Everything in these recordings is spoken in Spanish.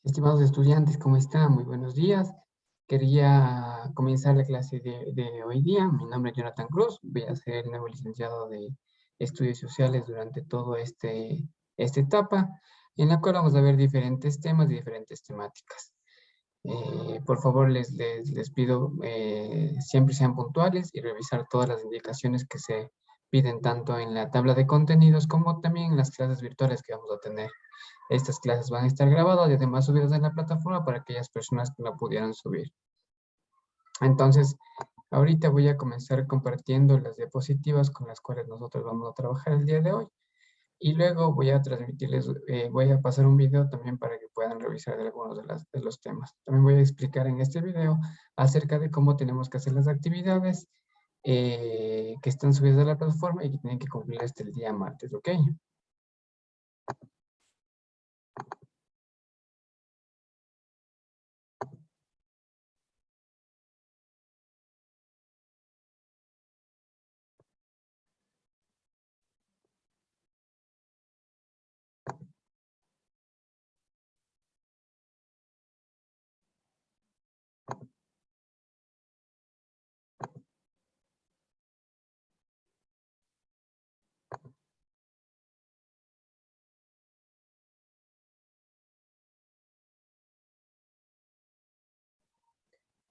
Estimados estudiantes, ¿cómo están? Muy buenos días. Quería comenzar la clase de hoy día. Mi nombre es Jonathan Cruz. Voy a ser el nuevo licenciado de Estudios Sociales durante todo esta etapa, en la cual vamos a ver diferentes temas y diferentes temáticas. Por favor, les pido siempre sean puntuales y revisar todas las indicaciones que se piden tanto en la tabla de contenidos como también en las clases virtuales que vamos a tener. Estas clases van a estar grabadas y además subidas en la plataforma para aquellas personas que no pudieran subir. Entonces, ahorita voy a comenzar compartiendo las diapositivas con las cuales nosotros vamos a trabajar el día de hoy. Y luego voy a transmitirles, voy a pasar un video también para que puedan revisar algunos de los temas. También voy a explicar en este video acerca de cómo tenemos que hacer las actividades que están subidas a la plataforma y que tienen que cumplir hasta el día martes, ¿ok?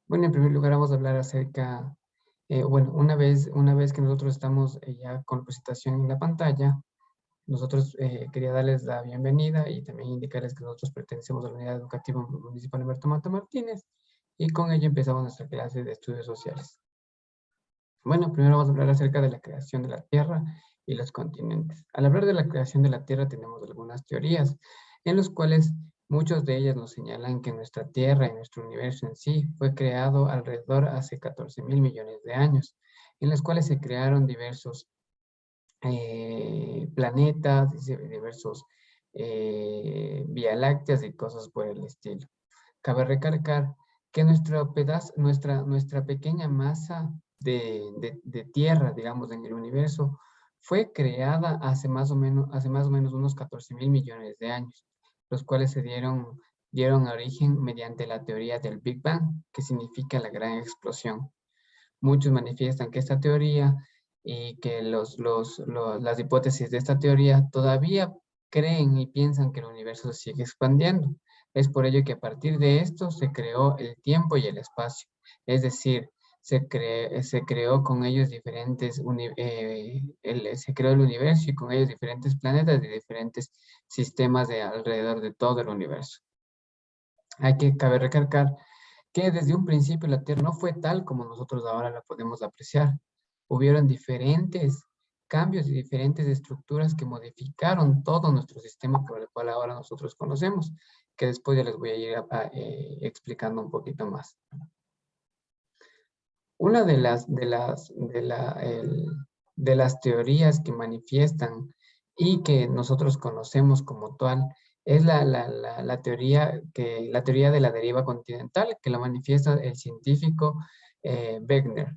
Bueno, en primer lugar vamos a hablar acerca, bueno, una vez que nosotros estamos ya con la presentación en la pantalla, nosotros quería darles la bienvenida y también indicarles que nosotros pertenecemos a la Unidad Educativa Municipal Humberto Mata Martínez y con ello empezamos nuestra clase de estudios sociales. Bueno, primero vamos a hablar acerca de la creación de la Tierra y los continentes. Al hablar de la creación de la Tierra tenemos algunas teorías en las cuales muchos de ellas nos señalan que nuestra Tierra y nuestro universo en sí fue creado alrededor hace 14.000 millones de años, en los cuales se crearon diversos planetas, diversos Vía Lácteas y cosas por el estilo. Cabe recalcar que nuestra pequeña masa de tierra, digamos, en el universo, fue creada hace más o menos unos 14.000 millones de años, los cuales dieron origen mediante la teoría del Big Bang, que significa la gran explosión. Muchos manifiestan que esta teoría y que las hipótesis de esta teoría todavía creen y piensan que el universo se sigue expandiendo. Es por ello que a partir de esto se creó el tiempo y el espacio. Es decir, se creó con ellos se creó el universo y con ellos diferentes planetas y diferentes sistemas de alrededor de todo el universo. Cabe recalcar que desde un principio la Tierra no fue tal como nosotros ahora la podemos apreciar. Hubieron diferentes cambios y diferentes estructuras que modificaron todo nuestro sistema por el cual ahora nosotros conocemos, que después ya les voy a ir explicando un poquito más. Una de las teorías que manifiestan y que nosotros conocemos como tal es la teoría de la deriva continental, que la manifiesta el científico Wegener,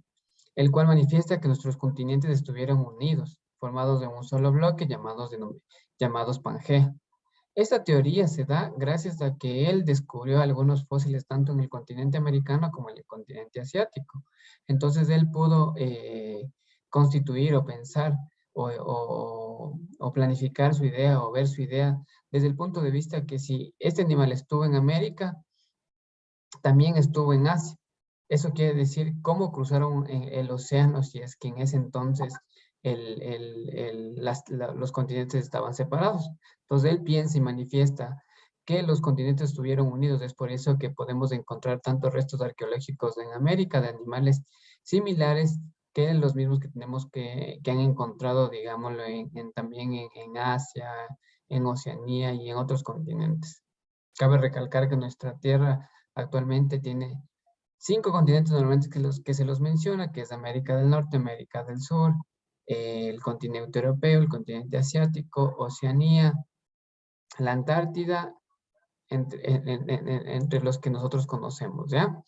el cual manifiesta que nuestros continentes estuvieron unidos, formados de un solo bloque llamados Pangea. Esta teoría se da gracias a que él descubrió algunos fósiles tanto en el continente americano como en el continente asiático. Entonces él pudo constituir o pensar o planificar su idea o ver su idea desde el punto de vista que si este animal estuvo en América, también estuvo en Asia. Eso quiere decir cómo cruzaron el océano si es que en ese entonces los continentes estaban separados. Entonces él piensa y manifiesta que los continentes estuvieron unidos. Es por eso que podemos encontrar tantos restos arqueológicos en América de animales similares que los mismos que tenemos que han encontrado, digámoslo, también en Asia, en Oceanía y en otros continentes. Cabe recalcar que nuestra Tierra actualmente tiene 5 continentes normalmente que se los menciona, que es América del Norte, América del Sur, el continente europeo, el continente asiático, Oceanía, la Antártida, entre los que nosotros conocemos, ¿ya?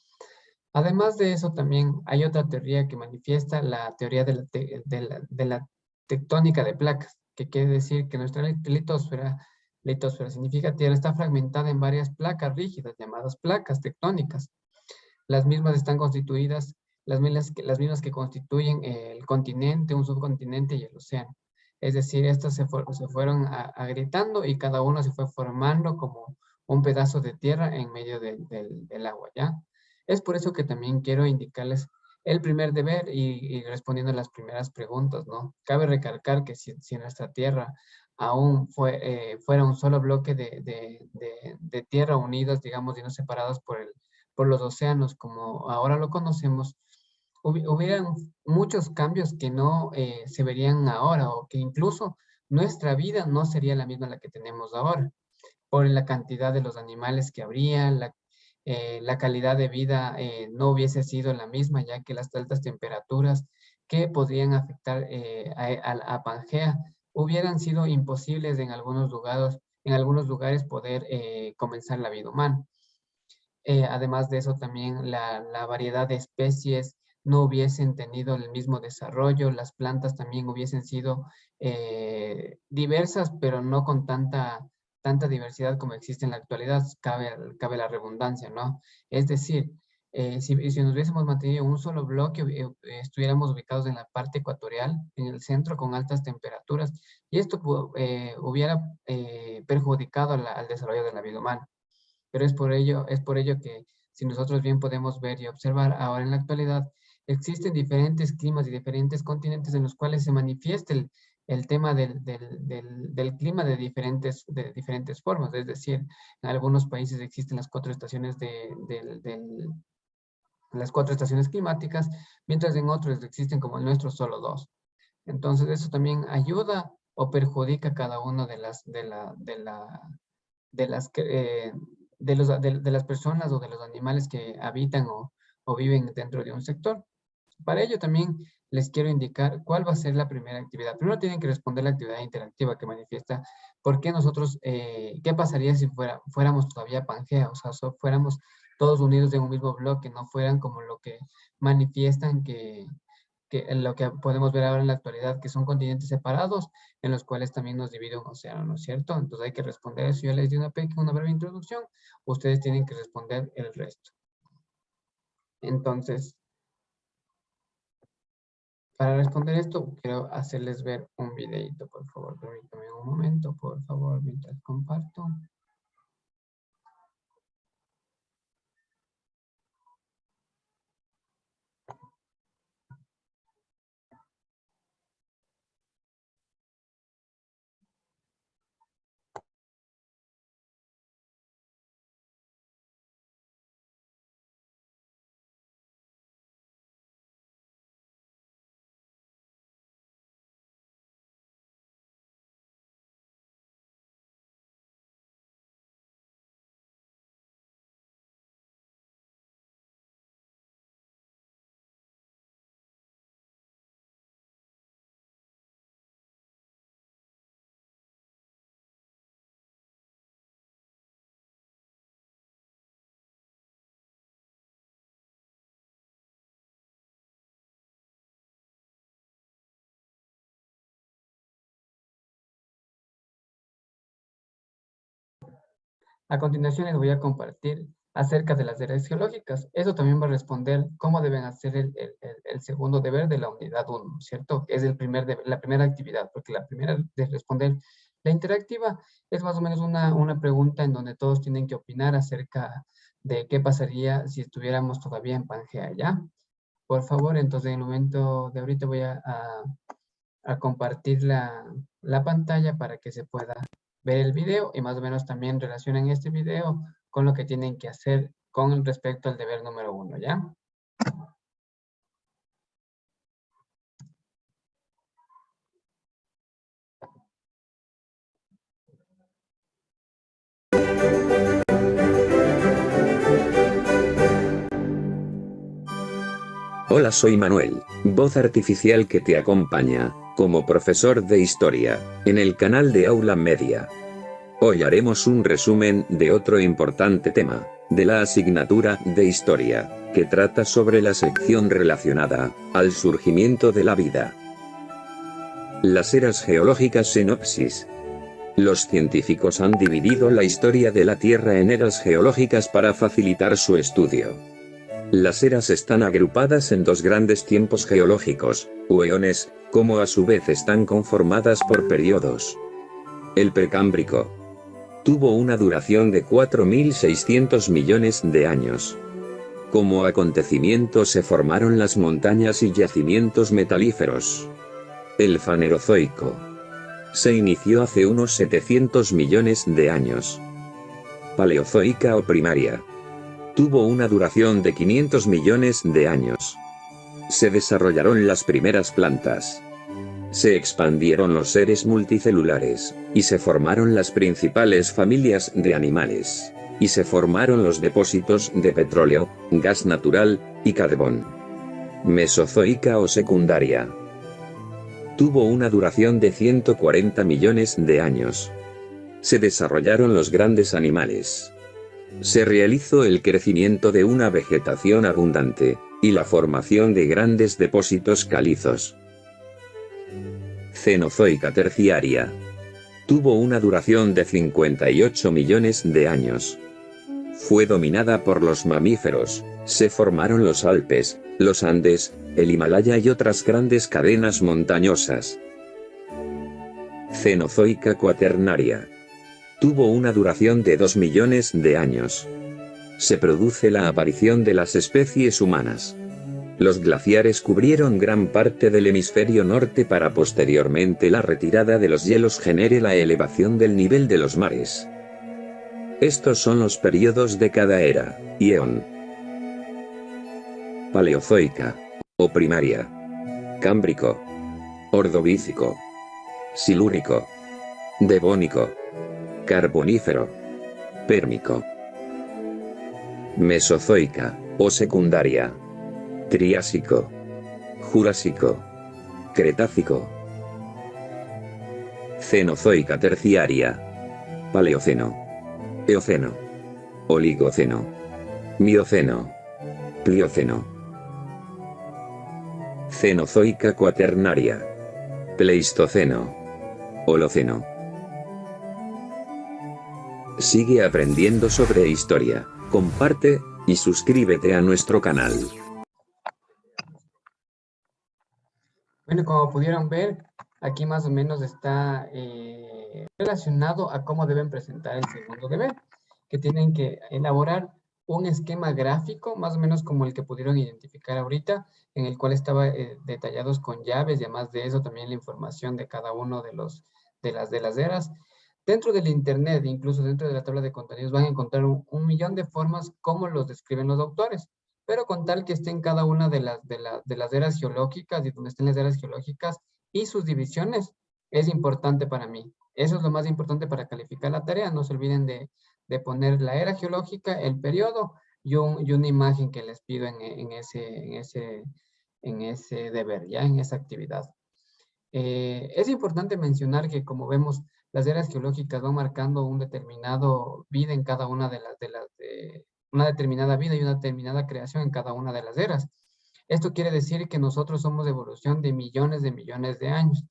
Además de eso, también hay otra teoría que manifiesta la teoría de la tectónica de placas, que quiere decir que nuestra litosfera Litosfera significa tierra, está fragmentada en varias placas rígidas llamadas placas tectónicas. Las mismas están constituidas, las mismas que constituyen el continente, un subcontinente y el océano. Es decir, estas se fueron agrietando y cada uno se fue formando como un pedazo de tierra en medio del agua, ¿ya? Es por eso que también quiero indicarles el primer deber y respondiendo a las primeras preguntas, ¿no? Cabe recalcar que si nuestra tierra aún fuera un solo bloque de tierra unidas, digamos, y no separadas por los océanos como ahora lo conocemos, hubieran muchos cambios que no se verían ahora o que incluso nuestra vida no sería la misma la que tenemos ahora, por la cantidad de los animales que habría, la calidad de vida no hubiese sido la misma, ya que las altas temperaturas que podrían afectar a Pangea hubieran sido imposibles en algunos lugares poder comenzar la vida humana. Además de eso, también la variedad de especies no hubiesen tenido el mismo desarrollo, las plantas también hubiesen sido diversas, pero no con tanta diversidad como existe en la actualidad, cabe la redundancia, ¿no? Es decir, si nos hubiésemos mantenido en un solo bloque, estuviéramos ubicados en la parte ecuatorial, en el centro, con altas temperaturas, y esto hubiera perjudicado al desarrollo de la vida humana. Pero es por ello que si nosotros bien podemos ver y observar ahora en la actualidad, existen diferentes climas y diferentes continentes en los cuales se manifiesta el tema del clima de diferentes formas. Es decir, en algunos países existen las cuatro estaciones las cuatro estaciones climáticas, mientras en otros existen como el nuestro solo dos. Entonces eso también ayuda o perjudica cada una de las, de las personas o de los animales que habitan o viven dentro de un sector. Para ello también les quiero indicar cuál va a ser la primera actividad. Primero tienen que responder la actividad interactiva que manifiesta por qué nosotros, qué pasaría si fuéramos todavía Pangea, o sea, fuéramos todos unidos en un mismo bloque, no fueran como lo que manifiestan que lo que podemos ver ahora en la actualidad, que son continentes separados, en los cuales también nos divide un océano, ¿no es cierto? Entonces hay que responder eso. Yo les di una breve introducción, ustedes tienen que responder el resto. Entonces, para responder esto, quiero hacerles ver un videito, por favor. Permítanme un momento, por favor, mientras comparto. A continuación les voy a compartir acerca de las áreas geológicas. Eso también va a responder cómo deben hacer el segundo deber de la unidad 1, ¿cierto? Es la primera actividad, porque la primera de responder la interactiva es más o menos una pregunta en donde todos tienen que opinar acerca de qué pasaría si estuviéramos todavía en Pangea, ¿ya? Por favor, entonces en el momento de ahorita voy a compartir la pantalla para que se pueda ver el video y más o menos también relacionen este video con lo que tienen que hacer con respecto al deber número 1, ¿ya? Hola, soy Manuel, voz artificial que te acompaña, como profesor de historia, en el canal de Aula Media. Hoy haremos un resumen de otro importante tema, de la asignatura de historia, que trata sobre la sección relacionada al surgimiento de la vida. Las eras geológicas sinopsis. Los científicos han dividido la historia de la Tierra en eras geológicas para facilitar su estudio. Las eras están agrupadas en dos grandes tiempos geológicos, o eones, como a su vez están conformadas por periodos. El Precámbrico tuvo una duración de 4.600 millones de años. Como acontecimiento se formaron las montañas y yacimientos metalíferos. El Fanerozoico se inició hace unos 700 millones de años. Paleozoica o primaria tuvo una duración de 500 millones de años. Se desarrollaron las primeras plantas. Se expandieron los seres multicelulares, y se formaron las principales familias de animales. Y se formaron los depósitos de petróleo, gas natural, y carbón. Mesozoica o secundaria tuvo una duración de 140 millones de años. Se desarrollaron los grandes animales. Se realizó el crecimiento de una vegetación abundante, y la formación de grandes depósitos calizos. Cenozoica terciaria tuvo una duración de 58 millones de años. Fue dominada por los mamíferos, se formaron los Alpes, los Andes, el Himalaya y otras grandes cadenas montañosas. Cenozoica cuaternaria tuvo una duración de 2 millones de años. Se produce la aparición de las especies humanas. Los glaciares cubrieron gran parte del hemisferio norte para posteriormente la retirada de los hielos genere la elevación del nivel de los mares. Estos son los periodos de cada era, y eón. Paleozoica, o primaria. Cámbrico. Ordovícico. Silúrico. Devónico. Carbonífero. Pérmico. Mesozoica, o secundaria. Triásico. Jurásico. Cretácico. Cenozoica terciaria. Paleoceno. Eoceno. Oligoceno. Mioceno. Plioceno. Cenozoica cuaternaria. Pleistoceno. Holoceno. Sigue aprendiendo sobre historia, comparte, y suscríbete a nuestro canal. Bueno, como pudieron ver, aquí más o menos está relacionado a cómo deben presentar el segundo deber, que tienen que elaborar un esquema gráfico, más o menos como el que pudieron identificar ahorita, en el cual estaba detallados con llaves, y además de eso también la información de cada uno de las eras. Dentro del internet, incluso dentro de la tabla de contenidos, van a encontrar un millón de formas como los describen los autores, pero con tal que estén cada una de las eras geológicas y donde estén las eras geológicas y sus divisiones, es importante para mí. Eso es lo más importante para calificar la tarea. No se olviden de poner la era geológica, el periodo y una imagen que les pido en ese deber, ya en esa actividad. Es importante mencionar que, como vemos, las eras geológicas van marcando un determinado vida en cada una una determinada vida y una determinada creación en cada una de las eras. Esto quiere decir que nosotros somos de evolución de millones de años.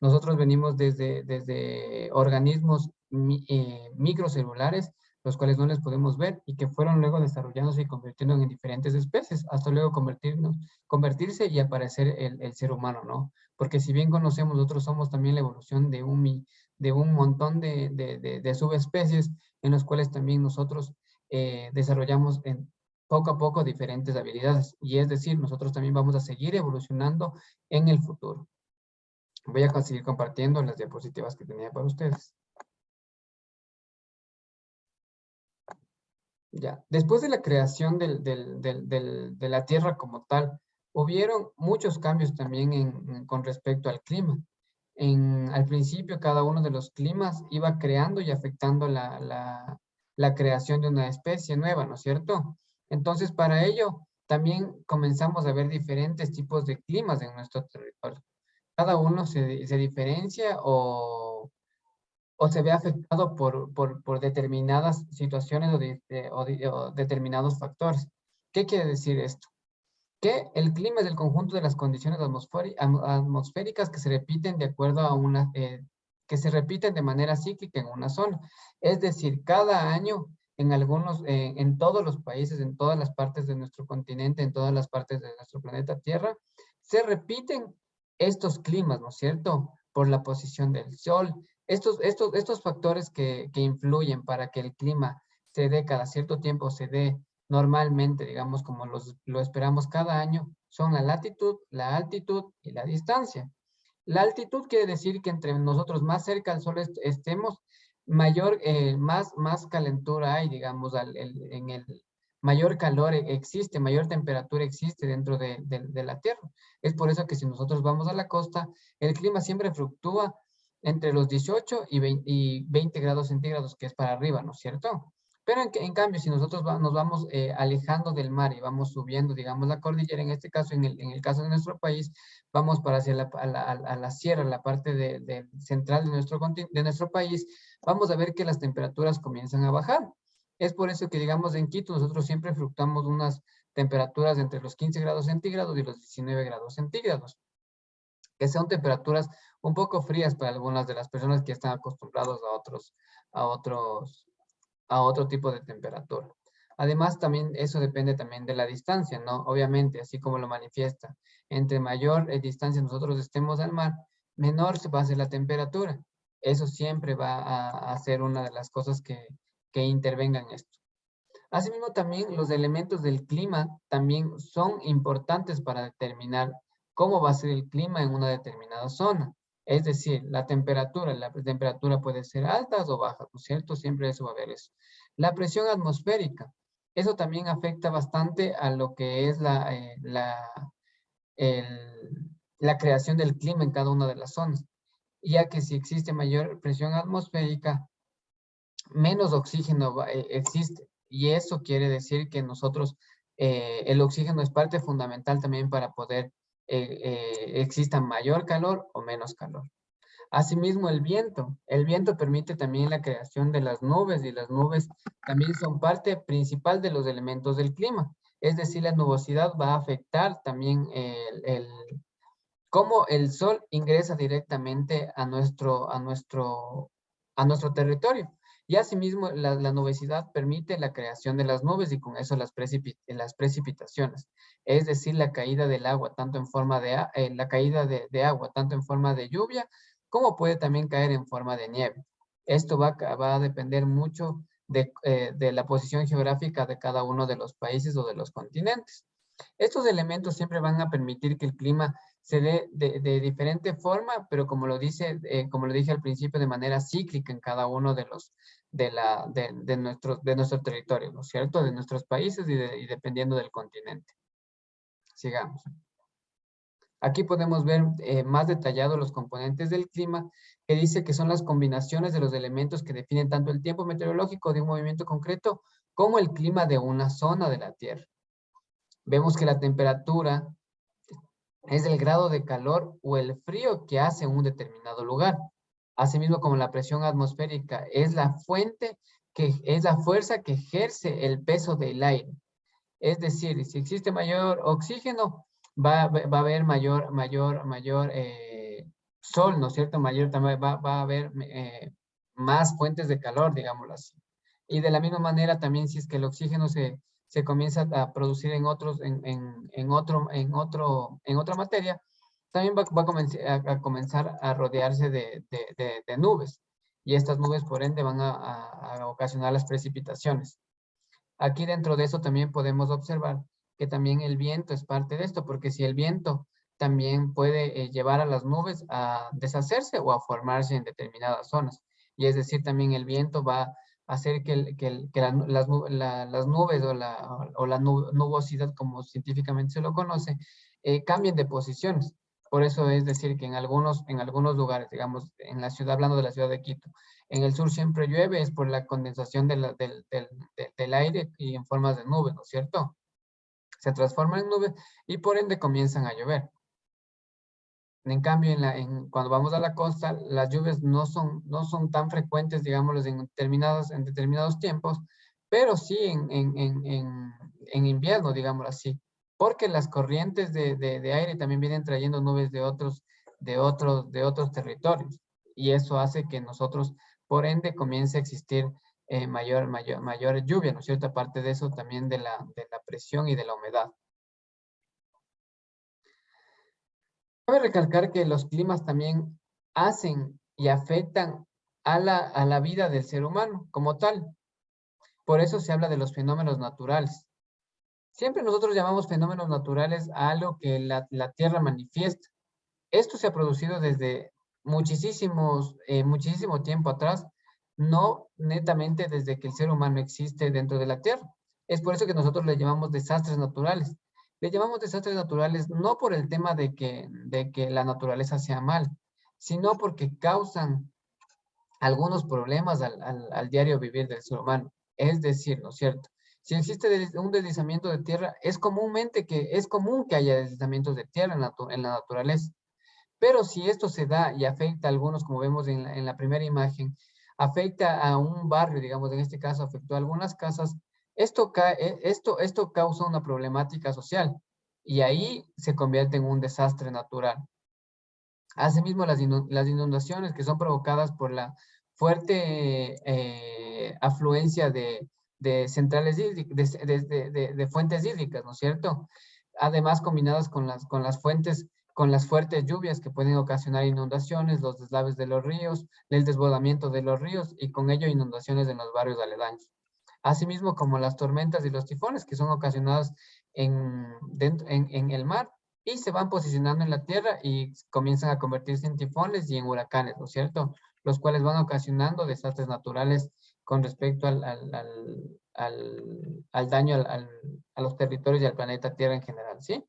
Nosotros venimos desde organismos microcelulares, los cuales no les podemos ver y que fueron luego desarrollándose y convirtiendo en diferentes especies, hasta luego convertirse y aparecer el ser humano, ¿no? Porque si bien conocemos, nosotros somos también la evolución de un montón de subespecies en los cuales también nosotros desarrollamos poco a poco diferentes habilidades. Y es decir, nosotros también vamos a seguir evolucionando en el futuro. Voy a seguir compartiendo las diapositivas que tenía para ustedes. Ya, después de la creación de la Tierra como tal, hubieron muchos cambios también con respecto al clima. Al principio, cada uno de los climas iba creando y afectando la creación de una especie nueva, ¿no es cierto? Entonces, para ello, también comenzamos a ver diferentes tipos de climas en nuestro territorio. Cada uno se diferencia o se ve afectado por determinadas situaciones o determinados factores. ¿Qué quiere decir esto? Que el clima es el conjunto de las condiciones atmosféricas que se repiten de acuerdo a que se repiten de manera cíclica en una zona. Es decir, cada año en todos los países, en todas las partes de nuestro continente, en todas las partes de nuestro planeta Tierra, se repiten estos climas, ¿no es cierto? Por la posición del sol, estos factores que influyen para que el clima se dé cada cierto tiempo, se dé normalmente, digamos, como lo esperamos cada año, son la latitud, la altitud y la distancia. La altitud quiere decir que entre nosotros más cerca al sol estemos, más calentura hay, digamos, en el mayor calor existe, mayor temperatura existe dentro de la Tierra. Es por eso que si nosotros vamos a la costa, el clima siempre fluctúa entre los 18 y 20 grados centígrados, que es para arriba, ¿no es cierto? Pero en cambio, si nosotros nos vamos alejando del mar y vamos subiendo, digamos, la cordillera, en este caso, en el caso de nuestro país, vamos para hacia la sierra, la parte central de nuestro país, vamos a ver que las temperaturas comienzan a bajar. Es por eso que, digamos, en Quito nosotros siempre fluctuamos unas temperaturas entre los 15 grados centígrados y los 19 grados centígrados, que son temperaturas un poco frías para algunas de las personas que están acostumbrados a otro tipo de temperatura. Además, también eso depende también de la distancia, ¿no? Obviamente, así como lo manifiesta. Entre mayor distancia nosotros estemos al mar, menor se va a hacer la temperatura. Eso siempre va a ser una de las cosas que intervengan en esto. Asimismo, también los elementos del clima también son importantes para determinar cómo va a ser el clima en una determinada zona. Es decir, la temperatura puede ser altas o bajas, ¿no es cierto? Siempre eso va a haber eso. La presión atmosférica, eso también afecta bastante a lo que es la creación del clima en cada una de las zonas, ya que si existe mayor presión atmosférica, menos oxígeno existe. Y eso quiere decir que nosotros, el oxígeno es parte fundamental también para poder exista mayor calor o menos calor. Asimismo, el viento. El viento permite también la creación de las nubes y las nubes también son parte principal de los elementos del clima. Es decir, la nubosidad va a afectar también cómo el sol ingresa directamente a nuestro territorio. Y asimismo, la nubosidad permite la creación de las nubes y con eso las precipitaciones. Es decir, la caída del agua, tanto en forma la caída de agua, tanto en forma de lluvia, como puede también caer en forma de nieve. Esto va a depender mucho de la posición geográfica de cada uno de los países o de los continentes. Estos elementos siempre van a permitir que el clima se dé de diferente forma, pero como lo dije al principio, de manera cíclica en cada uno de nuestros territorios, ¿no es cierto? De nuestros países y dependiendo del continente. Sigamos. Aquí podemos ver más detallado los componentes del clima, que dice que son las combinaciones de los elementos que definen tanto el tiempo meteorológico de un movimiento concreto como el clima de una zona de la Tierra. Vemos que la temperatura es el grado de calor o el frío que hace un determinado lugar. Asimismo, como la presión atmosférica es la fuerza que ejerce el peso del aire. Es decir, si existe mayor oxígeno, va a haber mayor sol, ¿no es cierto? También va a haber más fuentes de calor, digámoslo así. Y de la misma manera también si es que el oxígeno se comienza a producir en otra materia, también va a comenzar a rodearse de nubes. Y estas nubes, por ende, van a ocasionar las precipitaciones. Aquí dentro de eso también podemos observar que también el viento es parte de esto, porque si el viento también puede llevar a las nubes a deshacerse o a formarse en determinadas zonas. Y es decir, también el viento va a hacer que las nubes o la nubosidad, como científicamente se lo conoce, cambien de posiciones. Por eso es decir que en algunos lugares, digamos, en la ciudad, hablando de la ciudad de Quito, en el sur siempre llueve, es por la condensación del aire y en formas de nubes, ¿no es cierto? Se transforman en nubes y por ende comienzan a llover. En cambio, cuando vamos a la costa, las lluvias no son tan frecuentes, digámoslo, en determinados tiempos, pero sí en invierno, digámoslo así, porque las corrientes de aire también vienen trayendo nubes de otros territorios. y eso hace que nosotros, por ende, comience a existir mayor lluvia, ¿no es cierto? Aparte de eso, también de la presión y de la humedad. Cabe recalcar que los climas también hacen y afectan a la vida del ser humano como tal. Por eso se habla de los fenómenos naturales. Siempre nosotros llamamos fenómenos naturales a algo que la Tierra manifiesta. Esto se ha producido desde muchísimo tiempo atrás, no netamente desde que el ser humano existe dentro de la Tierra. Es por eso que nosotros le llamamos desastres naturales. Le llamamos desastres naturales no por el tema de que la naturaleza sea mal, sino porque causan algunos problemas al diario vivir del ser humano. Es decir, ¿no es cierto? Si existe un deslizamiento de tierra, es común que haya deslizamientos de tierra en la naturaleza. Pero si esto se da y afecta a algunos, como vemos en la primera imagen, afecta a un barrio, digamos, en este caso afectó a algunas casas, esto causa una problemática social y ahí se convierte en un desastre natural. Asimismo, las inundaciones que son provocadas por la fuerte afluencia de centrales de fuentes hídricas, ¿no es cierto? Además, combinadas con las fuertes lluvias que pueden ocasionar inundaciones, los deslaves de los ríos, el desbordamiento de los ríos y con ello inundaciones en los barrios aledaños. Asimismo, como las tormentas y los tifones que son ocasionados en el mar y se van posicionando en la tierra y comienzan a convertirse en tifones y en huracanes, ¿no es cierto? Los cuales van ocasionando desastres naturales con respecto al daño a los territorios y al planeta Tierra en general, ¿sí?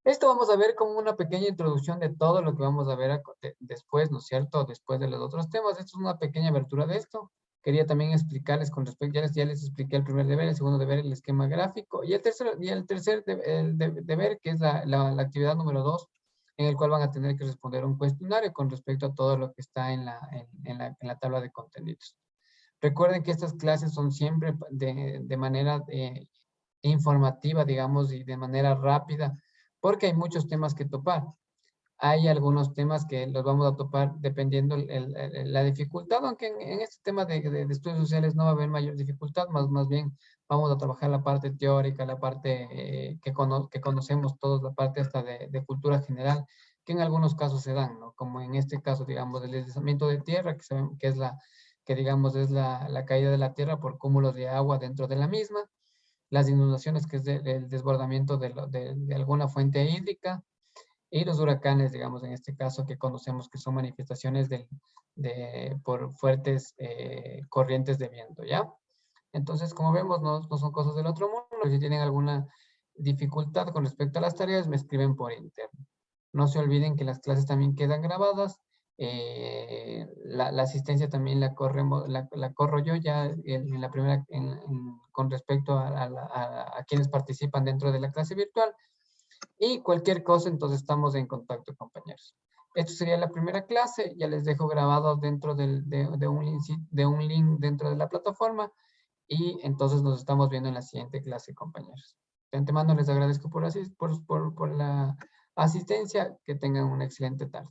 Esto vamos a ver como una pequeña introducción de todo lo que vamos a ver después, ¿no es cierto? Después de los otros temas. Esto es una pequeña abertura de esto. Quería también explicarles con respecto, ya les expliqué el primer deber, el segundo deber, el esquema gráfico, y el tercer deber, que es la actividad número 2, en el cual van a tener que responder un cuestionario con respecto a todo lo que está en la tabla de contenidos. Recuerden que estas clases son siempre de manera informativa, digamos, y de manera rápida, porque hay muchos temas que topar. Hay algunos temas que los vamos a topar dependiendo la dificultad, aunque en este tema de estudios sociales no va a haber mayor dificultad, más bien vamos a trabajar la parte teórica, la parte que conocemos todos, la parte hasta de cultura general, que en algunos casos se dan, ¿no? Como en este caso, digamos, del deslizamiento de tierra, que es digamos, es la caída de la tierra por cúmulos de agua dentro de la misma, las inundaciones, que es el desbordamiento de alguna fuente hídrica, y los huracanes, digamos, en este caso, que conocemos que son manifestaciones por fuertes corrientes de viento, ¿ya? Entonces, como vemos, no son cosas del otro mundo. Si tienen alguna dificultad con respecto a las tareas, me escriben por interno. No se olviden que las clases también quedan grabadas. La asistencia también la corro yo ya en la primera, con respecto a quienes participan dentro de la clase virtual. Y cualquier cosa, entonces estamos en contacto, compañeros. Esto sería la primera clase. Ya les dejo grabado dentro de un link dentro de la plataforma. Y entonces nos estamos viendo en la siguiente clase, compañeros. De antemano les agradezco por la asistencia. Que tengan una excelente tarde.